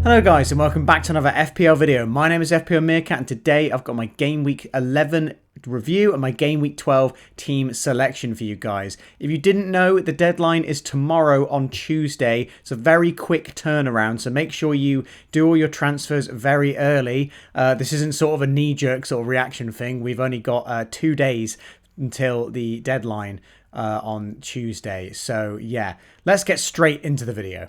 Hello guys and welcome back to another FPL video. My name is FPL Meerkat and today I've got my Game Week 11 review and my Game Week 12 team selection for you guys. If you didn't know, the deadline is tomorrow on Tuesday. It's a very quick turnaround, so make sure you do all your transfers very early. This isn't sort of a knee-jerk sort of reaction thing. We've only got 2 days until the deadline on Tuesday. So yeah, let's get straight into the video.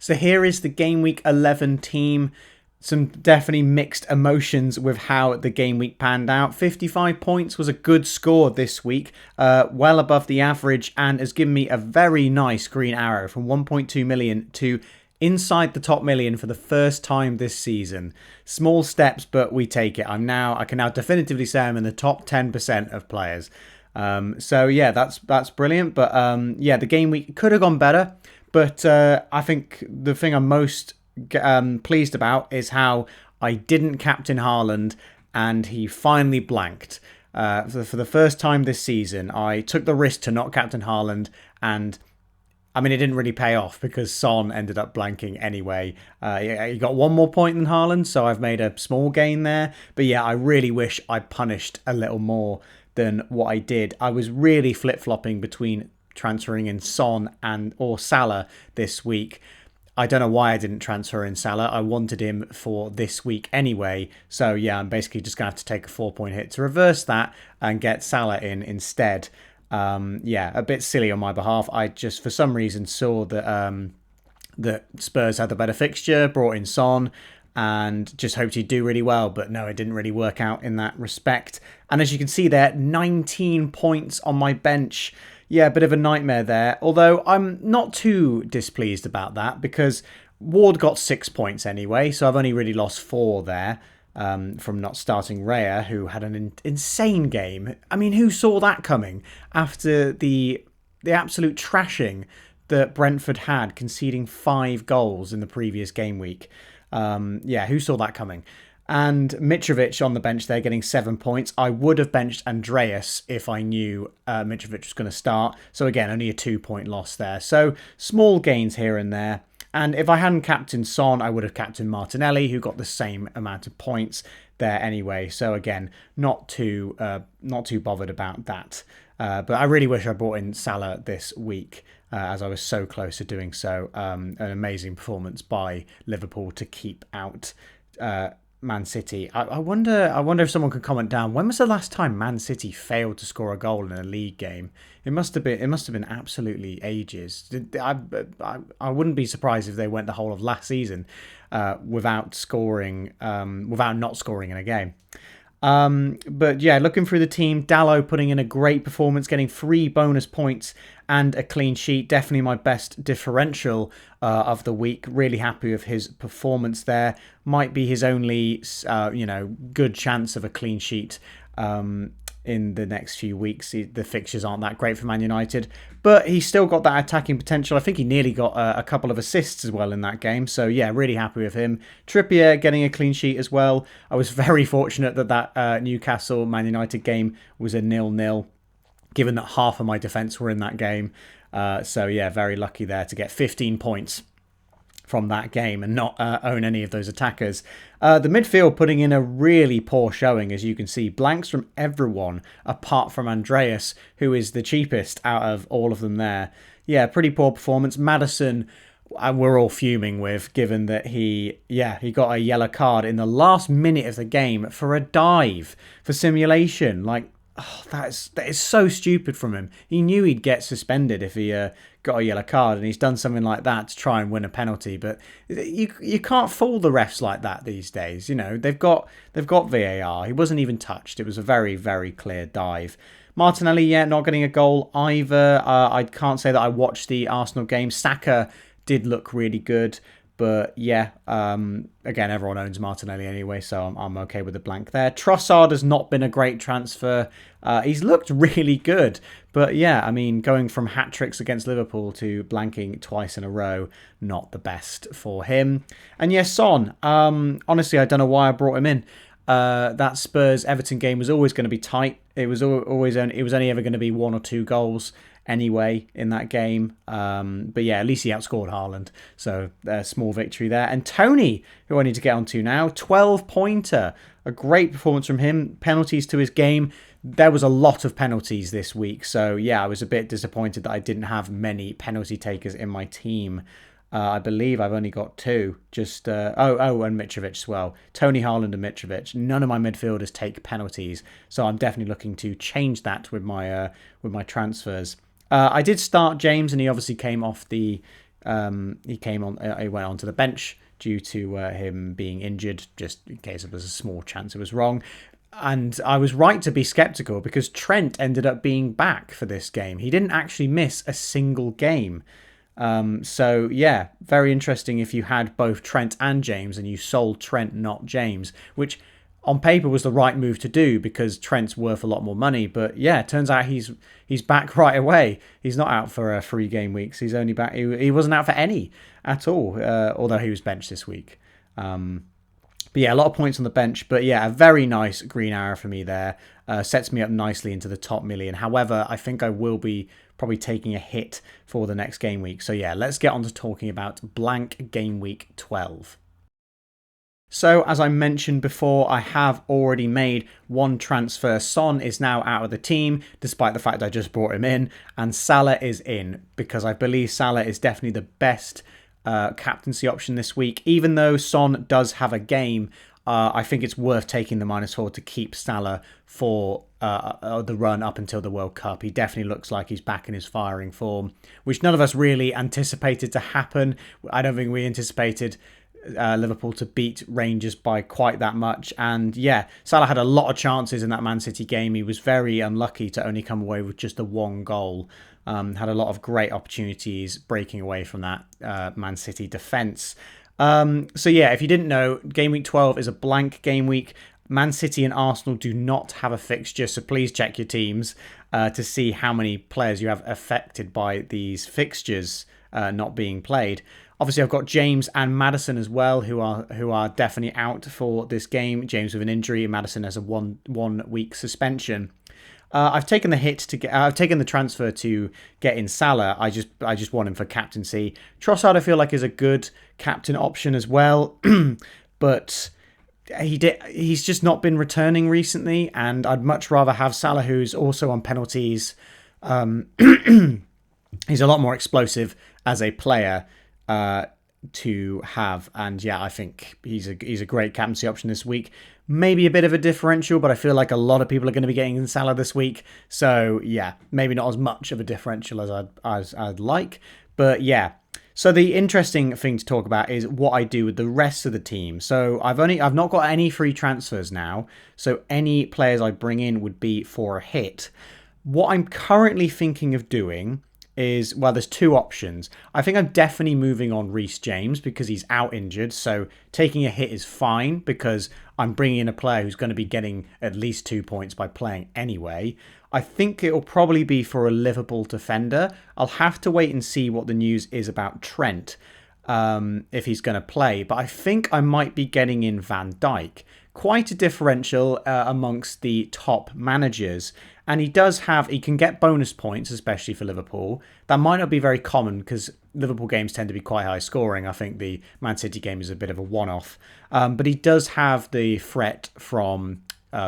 So here is the Game Week 11 team. Some definitely mixed emotions with how the game week panned out. 55 points was a good score this week, well above the average, and has given me a very nice green arrow from 1.2 million to inside the top million for the first time this season. Small steps, but we take it. I can now definitively say I'm in the top 10% of players. So yeah, that's brilliant. But yeah, the game week could have gone better. But I think the thing I'm most pleased about is how I didn't captain Haaland and he finally blanked. For the first time this season, I took the risk to not captain Haaland, and I mean, it didn't really pay off because Son ended up blanking anyway. He got one more point than Haaland, so I've made a small gain there. But yeah, I really wish I punished a little more than what I did. I was really flip-flopping between transferring in Son or Salah this week. I don't know why I didn't transfer in Salah. I wanted him for this week anyway. So yeah, I'm basically just going to have to take a 4-point hit to reverse that and get Salah in instead. Yeah, a bit silly on my behalf. I just, for some reason, saw that Spurs had the better fixture, brought in Son, and just hoped he'd do really well. But no, it didn't really work out in that respect. And as you can see there, 19 points on my bench. Yeah, a bit of a nightmare there. Although I'm not too displeased about that because Ward got 6 points anyway. So I've only really lost 4 there from not starting Raya, who had an insane game. I mean, who saw that coming after the absolute trashing that Brentford had, conceding 5 goals in the previous game week? Yeah, who saw that coming? And Mitrovic on the bench there getting 7 points. I would have benched Andreas if I knew Mitrovic was going to start. So again, only a 2-point loss there. So small gains here and there. And if I hadn't captained Son, I would have captained Martinelli, who got the same amount of points there anyway. So again, not too bothered about that. But I really wish I brought in Salah this week, as I was so close to doing so. An amazing performance by Liverpool to keep out Man City. I wonder if someone could comment down, when was the last time Man City failed to score a goal in a league game? It must have been absolutely ages. I wouldn't be surprised if they went the whole of last season without not scoring in a game. But yeah, looking through the team, Dallo putting in a great performance, getting 3 bonus points and a clean sheet. Definitely my best differential of the week. Really happy with his performance there. Might be his only, good chance of a clean sheet in the next few weeks. The fixtures aren't that great for Man United, but he's still got that attacking potential. I think he nearly got a couple of assists as well in that game. So yeah, really happy with him. Trippier getting a clean sheet as well. I was very fortunate that Newcastle Man United game was a 0-0, given that half of my defence were in that game. So yeah, very lucky there to get 15 points from that game and not own any of those attackers. The midfield putting in a really poor showing, as you can see. Blanks from everyone apart from Andreas, who is the cheapest out of all of them there. Yeah, pretty poor performance. Maddison, we're all fuming with, given that he got a yellow card in the last minute of the game for a dive for simulation. Like, oh, that is so stupid from him. He knew he'd get suspended if he got a yellow card, and he's done something like that to try and win a penalty. But you can't fool the refs like that these days. You know, they've got VAR. He wasn't even touched. It was a very, very clear dive. Martinelli, yeah, not getting a goal either. I can't say that I watched the Arsenal game. Saka did look really good. But yeah, again, everyone owns Martinelli anyway, so I'm okay with the blank there. Trossard has not been a great transfer. He's looked really good. But yeah, I mean, going from hat-tricks against Liverpool to blanking twice in a row, not the best for him. And yes, Son. Honestly, I don't know why I brought him in. That Spurs-Everton game was always going to be tight. It was only ever going to be 1 or 2 goals anyway in that game. But yeah, at least he outscored Haaland. So a small victory there. And Tony, who I need to get onto now, 12-pointer. A great performance from him. Penalties to his game. There was a lot of penalties this week. So yeah, I was a bit disappointed that I didn't have many penalty takers in my team. I believe I've only got two. Just and Mitrovic as well. Tony, Haaland and Mitrovic. None of my midfielders take penalties, so I'm definitely looking to change that with my transfers. I did start James, and he obviously came off the. He went onto the bench due to him being injured. Just in case there was a small chance it was wrong. And I was right to be sceptical because Trent ended up being back for this game. He didn't actually miss a single game. So yeah, very interesting if you had both Trent and James and you sold Trent, not James, which on paper was the right move to do because Trent's worth a lot more money. But yeah, it turns out he's back right away. He's not out for 3 game weeks. He's only back. He wasn't out for any at all, although he was benched this week. But yeah, a lot of points on the bench. But yeah, a very nice green arrow for me there. Sets me up nicely into the top million. However, I think I will be probably taking a hit for the next game week. So yeah, let's get on to talking about blank game week 12. So as I mentioned before, I have already made one transfer. Son is now out of the team, despite the fact I just brought him in. And Salah is in, because I believe Salah is definitely the best captaincy option this week. Even though Son does have a game, I think it's worth taking the -4 to keep Salah for the run up until the World Cup. He definitely looks like he's back in his firing form, which none of us really anticipated to happen. I don't think we anticipated Liverpool to beat Rangers by quite that much. And yeah, Salah had a lot of chances in that Man City game. He was very unlucky to only come away with just the 1 goal. Had a lot of great opportunities breaking away from that Man City defence. So yeah, if you didn't know, game week 12 is a blank game week. Man City and Arsenal do not have a fixture, so please check your teams to see how many players you have affected by these fixtures not being played. Obviously, I've got James and Maddison as well, who are definitely out for this game. James with an injury, and Maddison has a one week suspension. I've taken the hit to get. I've taken the transfer to get in Salah. I just want him for captaincy. Trossard, I feel like, is a good captain option as well, but he's just not been returning recently, and I'd much rather have Salah, who's also on penalties. He's a lot more explosive as a player to have, and yeah, I think he's a great captaincy option this week. Maybe a bit of a differential, but I feel like a lot of people are going to be getting in Salah this week. So yeah, maybe not as much of a differential as I'd like, but yeah. So the interesting thing to talk about is what I do with the rest of the team. So I've not got any free transfers now, so any players I bring in would be for a hit. What I'm currently thinking of doing is, well, there's 2 options. I think I'm definitely moving on Reece James because he's out injured. So taking a hit is fine because I'm bringing in a player who's going to be getting at least 2 points by playing anyway. I think it'll probably be for a Liverpool defender. I'll have to wait and see what the news is about Trent, if he's going to play. But I think I might be getting in Van Dijk. Quite a differential amongst the top managers. And he can get bonus points, especially for Liverpool. That might not be very common because Liverpool games tend to be quite high scoring. I think the Man City game is a bit of a one-off. But he does have the threat from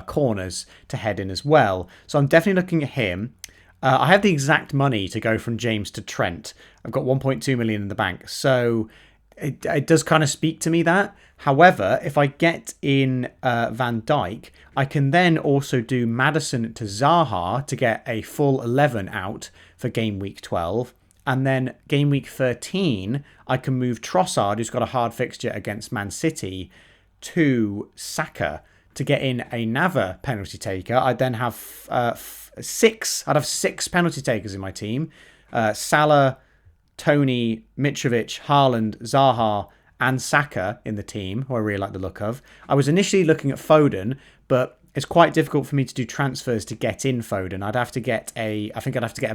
corners to head in as well. So I'm definitely looking at him. I have the exact money to go from James to Trent. I've got 1.2 million in the bank. So it does kind of speak to me that. However, if I get in Van Dijk, I can then also do Maddison to Zaha to get a full 11 out for game week 12. And then game week 13, I can move Trossard, who's got a hard fixture against Man City, to Saka to get in another penalty taker. I'd then have 6. I'd have 6 penalty takers in my team. Salah, Tony, Mitrovic, Haaland, Zaha, and Saka in the team, who I really like the look of. I was initially looking at Foden, but it's quite difficult for me to do transfers to get in Foden. I'd have to get a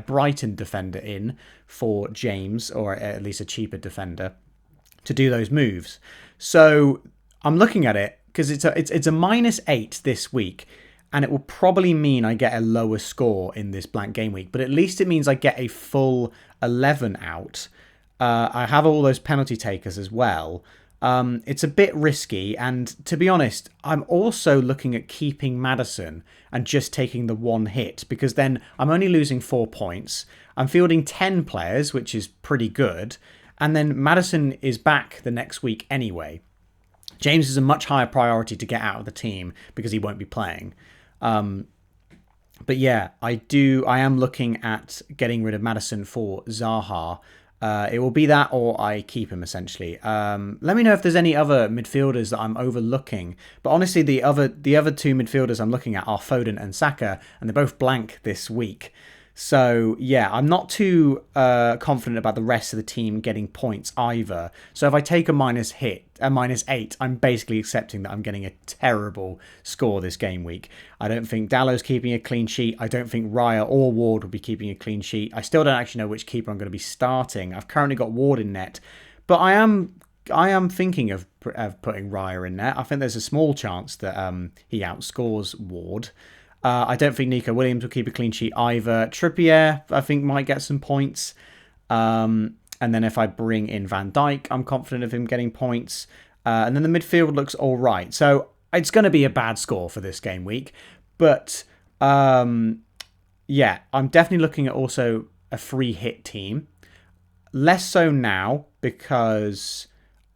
Brighton defender in for James, or at least a cheaper defender, to do those moves. So I'm looking at it because it's a -8 this week. and it will probably mean I get a lower score in this blank game week, but at least it means I get a full 11 out. I have all those penalty takers as well. It's a bit risky, and to be honest, I'm also looking at keeping Maddison and just taking the one hit, because then I'm only losing 4 points. I'm fielding 10 players, which is pretty good, and then Maddison is back the next week anyway. James is a much higher priority to get out of the team because he won't be playing. But yeah, I am looking at getting rid of Maddison for Zaha. It will be that, or I keep him essentially. Let me know if there's any other midfielders that I'm overlooking. But honestly, the other two midfielders I'm looking at are Foden and Saka, and they're both blank this week. So yeah, I'm not too confident about the rest of the team getting points either. So if I take a -8, I'm basically accepting that I'm getting a terrible score this game week. I don't think Dallow's keeping a clean sheet. I don't think Raya or Ward will be keeping a clean sheet. I still don't actually know which keeper I'm going to be starting. I've currently got Ward in net, but I am thinking of putting Raya in net. I think there's a small chance that he outscores Ward. I don't think Nico Williams will keep a clean sheet either. Trippier, I think, might get some points. And then if I bring in Van Dijk, I'm confident of him getting points. And then the midfield looks all right. So it's going to be a bad score for this game week. But yeah, I'm definitely looking at also a free hit team. Less so now because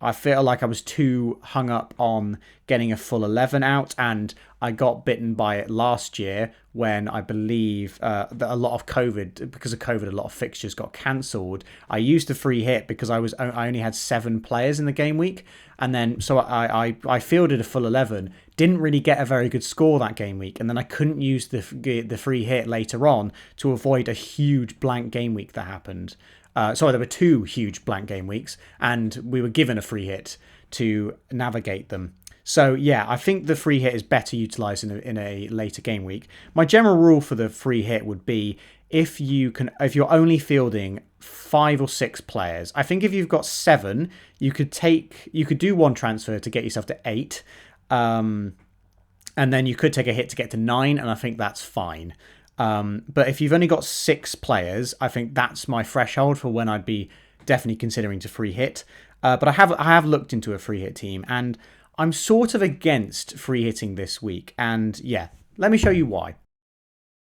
I feel like I was too hung up on getting a full 11 out, and I got bitten by it last year when I believe that a lot of because of COVID, a lot of fixtures got cancelled. I used a free hit because I only had 7 players in the game week, and then so I fielded a full 11, didn't really get a very good score that game week, and then I couldn't use the free hit later on to avoid a huge blank game week that happened. Sorry, there were 2 huge blank game weeks, and we were given a free hit to navigate them. So yeah, I think the free hit is better utilised in a later game week. My general rule for the free hit would be if you're only fielding 5 or 6 players. I think if you've got 7, you could do one transfer to get yourself to 8, and then you could take a hit to get to 9, and I think that's fine. But if you've only got 6 players, I think that's my threshold for when I'd be definitely considering to free hit. But I have looked into a free hit team, and I'm sort of against free hitting this week. And yeah, let me show you why.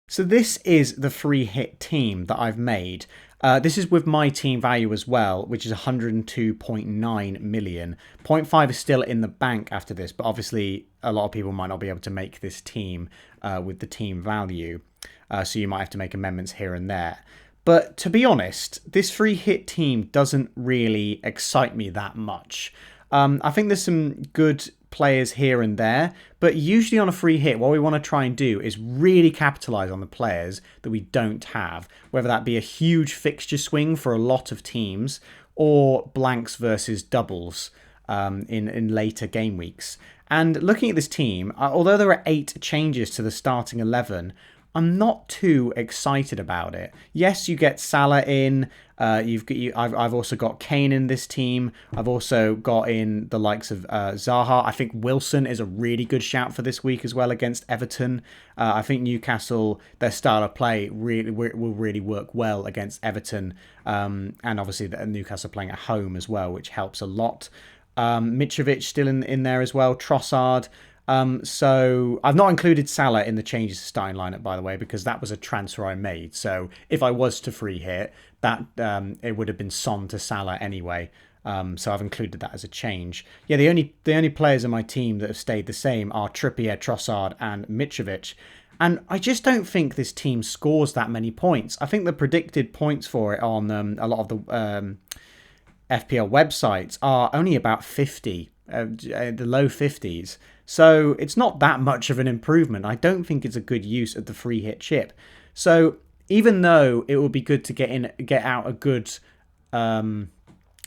So this is the free hit team that I've made. This is with my team value as well, which is 102.9 million. 0.5 is still in the bank after this, but obviously a lot of people might not be able to make this team with the team value. So you might have to make amendments here and there. But to be honest, this free hit team doesn't really excite me that much. I think there's some good players here and there, but usually on a free hit, what we want to try and do is really capitalize on the players that we don't have, whether that be a huge fixture swing for a lot of teams or blanks versus doubles in later game weeks. And looking at this team, although there are 8 changes to the starting 11, I'm not too excited about it. Yes, you get Salah in. I've also got Kane in this team. I've also got in the likes of Zaha. I think Wilson is a really good shout for this week as well against Everton. I think Newcastle, their style of play will really work well against Everton. And obviously Newcastle playing at home as well, which helps a lot. Mitrovic still in there as well. Trossard. So I've not included Salah in the changes to starting lineup, by the way, because that was a transfer I made. So if I was to free hit, that it would have been Son to Salah anyway. So I've included that as a change. Yeah, the only players in my team that have stayed the same are Trippier, Trossard, and Mitrovic. And I just don't think this team scores that many points. I think the predicted points for it on a lot of the FPL websites are only about 50, the low 50s. So it's not that much of an improvement. I don't think it's a good use of the free hit chip. So even though it would be good to get out a good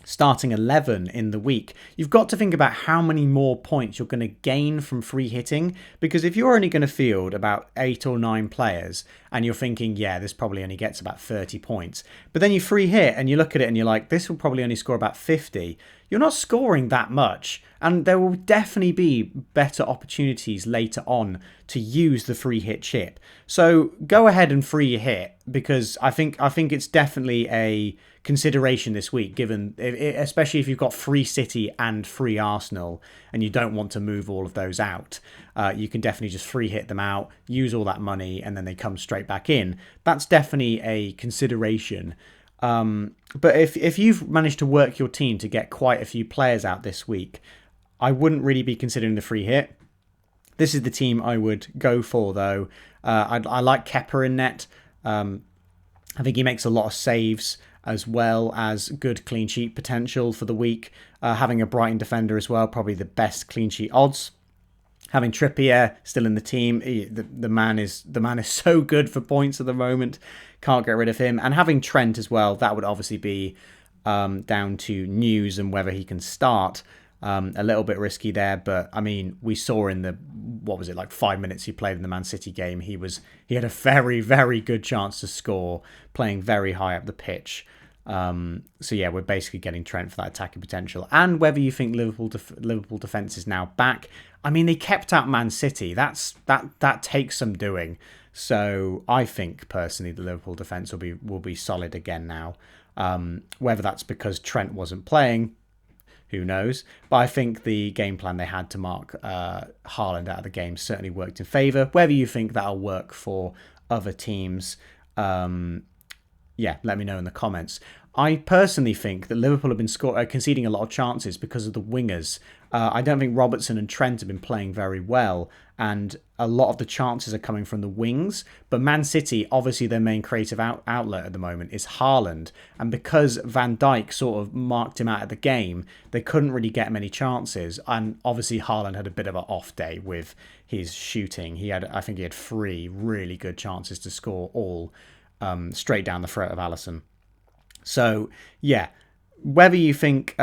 starting 11 in the week, you've got to think about how many more points you're going to gain from free hitting. Because if you're only going to field about 8 or 9 players and you're thinking, yeah, this probably only gets about 30 points, but then you free hit and you look at it and you're like, this will probably only score about 50. you're not scoring that much. And there will definitely be better opportunities later on to use the free hit chip. So go ahead and free hit, because I think it's definitely a consideration this week, given especially if you've got free City and free Arsenal and you don't want to move all of those out. You can definitely just free hit them out, use all that money, and then they come straight back in. That's definitely a consideration. But if you've managed to work your team to get quite a few players out this week, I wouldn't really be considering the free hit. This is the team I would go for, though. I like Kepa in net. I think he makes a lot of saves, as well as good clean sheet potential for the week. Having a Brighton defender as well, probably the best clean sheet odds. Having Trippier still in the team, the man is so good for points at the moment. Can't get rid of him. And having Trent as well, that would obviously be down to news and whether he can start. A little bit risky there, but I mean, we saw in the 5 minutes he played in the Man City game, he had a very, very good chance to score, playing very high up the pitch. So yeah, we're basically getting Trent for that attacking potential. And whether you think Liverpool defense is now back, I mean, they kept out Man City. That takes some doing. So I think personally the Liverpool defense will be solid again now. Whether that's because Trent wasn't playing, who knows? But I think the game plan they had to mark Haaland out of the game certainly worked in favour. Whether you think that'll work for other teams, yeah, let me know in the comments. I personally think that Liverpool have been conceding a lot of chances because of the wingers. I don't think Robertson and Trent have been playing very well, and a lot of the chances are coming from the wings. But Man City, obviously their main creative outlet at the moment is Haaland, and because Van Dijk sort of marked him out of the game, they couldn't really get many chances. And obviously Haaland had a bit of an off day with his shooting. I think he had 3 really good chances to score, all straight down the throat of Alisson. So yeah, whether you think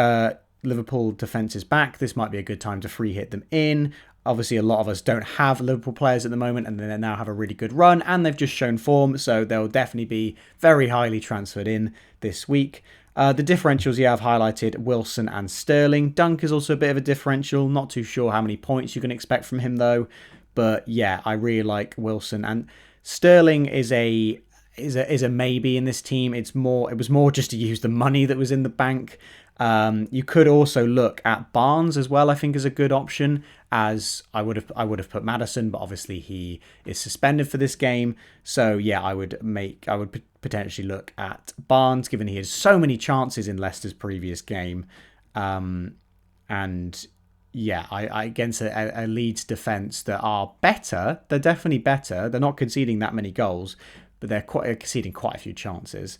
Liverpool defence is back, this might be a good time to free hit them in. Obviously, a lot of us don't have Liverpool players at the moment, and they now have a really good run, and they've just shown form, so they'll definitely be very highly transferred in this week. The differentials I've highlighted, Wilson and Sterling. Dunk is also a bit of a differential. Not too sure how many points you can expect from him, though. But yeah, I really like Wilson. And Sterling is a maybe in this team. It was more just to use the money that was in the bank. You could also look at Barnes as well. I think is a good option, as I would have put Maddison, but obviously he is suspended for this game. So yeah, I would potentially look at Barnes, given he has so many chances in Leicester's previous game. And yeah, I against a Leeds defence that are better. They're definitely better. They're not conceding that many goals, but they're conceding quite a few chances.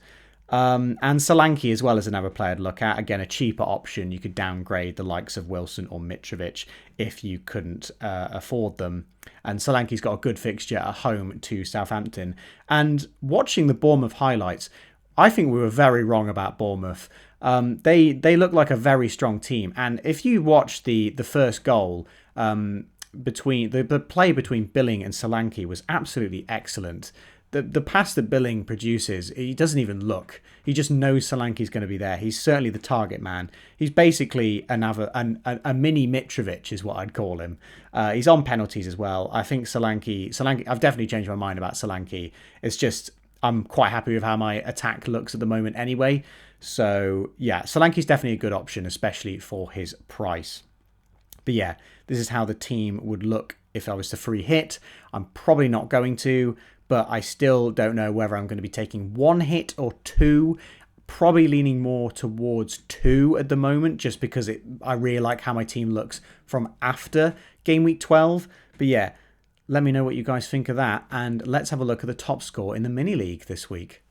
And Solanke as well as another player to look at. Again, a cheaper option. You could downgrade the likes of Wilson or Mitrovic if you couldn't afford them. And Solanke's got a good fixture at home to Southampton. And watching the Bournemouth highlights, I think we were very wrong about Bournemouth. They look like a very strong team. And if you watch the first goal, between the play between Billing and Solanke was absolutely excellent. The pass that Billing produces, he doesn't even look. He just knows Solanke's going to be there. He's certainly the target man. He's basically a mini Mitrovic is what I'd call him. He's on penalties as well. I think Solanke, I've definitely changed my mind about Solanke. It's just, I'm quite happy with how my attack looks at the moment anyway. So yeah, Solanke's definitely a good option, especially for his price. But yeah, this is how the team would look if I was to free hit. I'm probably not going to, but I still don't know whether I'm going to be taking 1 hit or 2. Probably leaning more towards 2 at the moment, just because I really like how my team looks from after game week 12. But yeah, let me know what you guys think of that, and let's have a look at the top score in the mini league this week.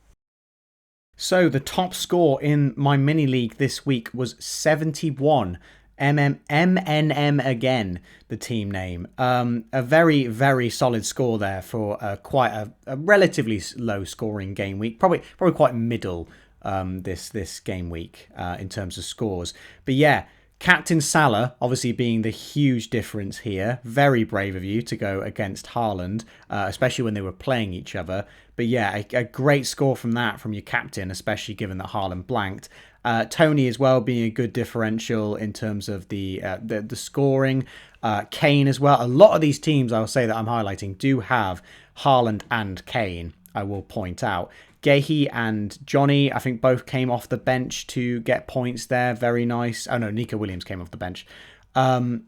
So the top score in my mini league this week was 71. MNM again, the team name. A very, very solid score there for quite a relatively low scoring game week. Probably quite middle this game week in terms of scores. But yeah, Captain Salah obviously being the huge difference here. Very brave of you to go against Haaland, especially when they were playing each other. But yeah, a great score from your captain, especially given that Haaland blanked. Tony as well being a good differential in terms of the scoring. Kane as well. A lot of these teams, I'll say that I'm highlighting, do have Haaland and Kane, I will point out. Gehi and Johnny, I think both came off the bench to get points there. Very nice. Oh no, Nico Williams came off the bench. But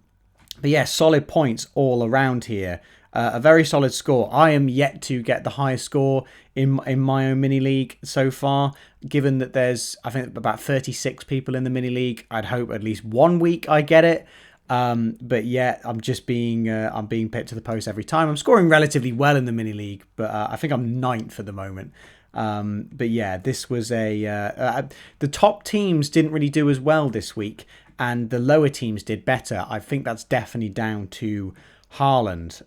yeah, solid points all around here. A very solid score. I am yet to get the highest score in my own mini league so far. Given that there's, I think, about 36 people in the mini league, I'd hope at least 1 week I get it. But yeah, I'm just being picked to the post every time. I'm scoring relatively well in the mini league, but I think I'm 9th at the moment. But yeah, this was the top teams didn't really do as well this week, and the lower teams did better. I think that's definitely down to Haaland,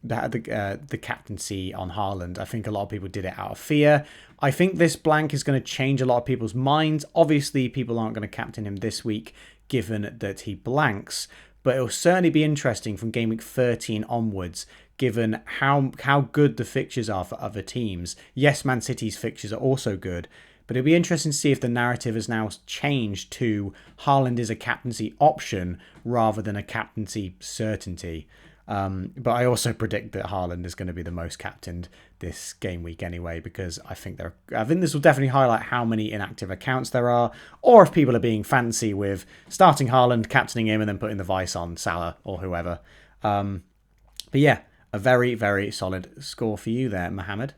the captaincy on Haaland. I think a lot of people did it out of fear. I think this blank is going to change a lot of people's minds. Obviously, people aren't going to captain him this week, given that he blanks. But it'll certainly be interesting from game week 13 onwards, given how good the fixtures are for other teams. Yes, Man City's fixtures are also good, but it'll be interesting to see if the narrative has now changed to Haaland is a captaincy option rather than a captaincy certainty. But I also predict that Haaland is going to be the most captained this game week anyway, because I think this will definitely highlight how many inactive accounts there are, or if people are being fancy with starting Haaland, captaining him, and then putting the vice on Salah or whoever. But yeah, a very, very solid score for you there, Mohammed.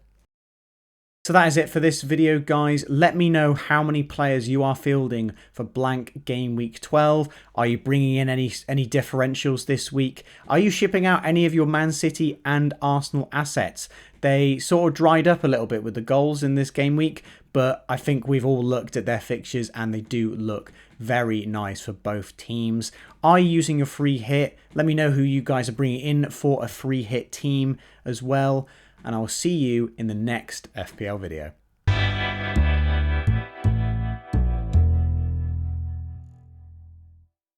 So that is it for this video, guys. Let me know how many players you are fielding for blank game week 12. Are you bringing in any differentials this week? Are you shipping out any of your Man City and Arsenal assets? They sort of dried up a little bit with the goals in this game week, but I think we've all looked at their fixtures and they do look very nice for both teams. Are you using a free hit? Let me know who you guys are bringing in for a free hit team as well. And I will see you in the next FPL video.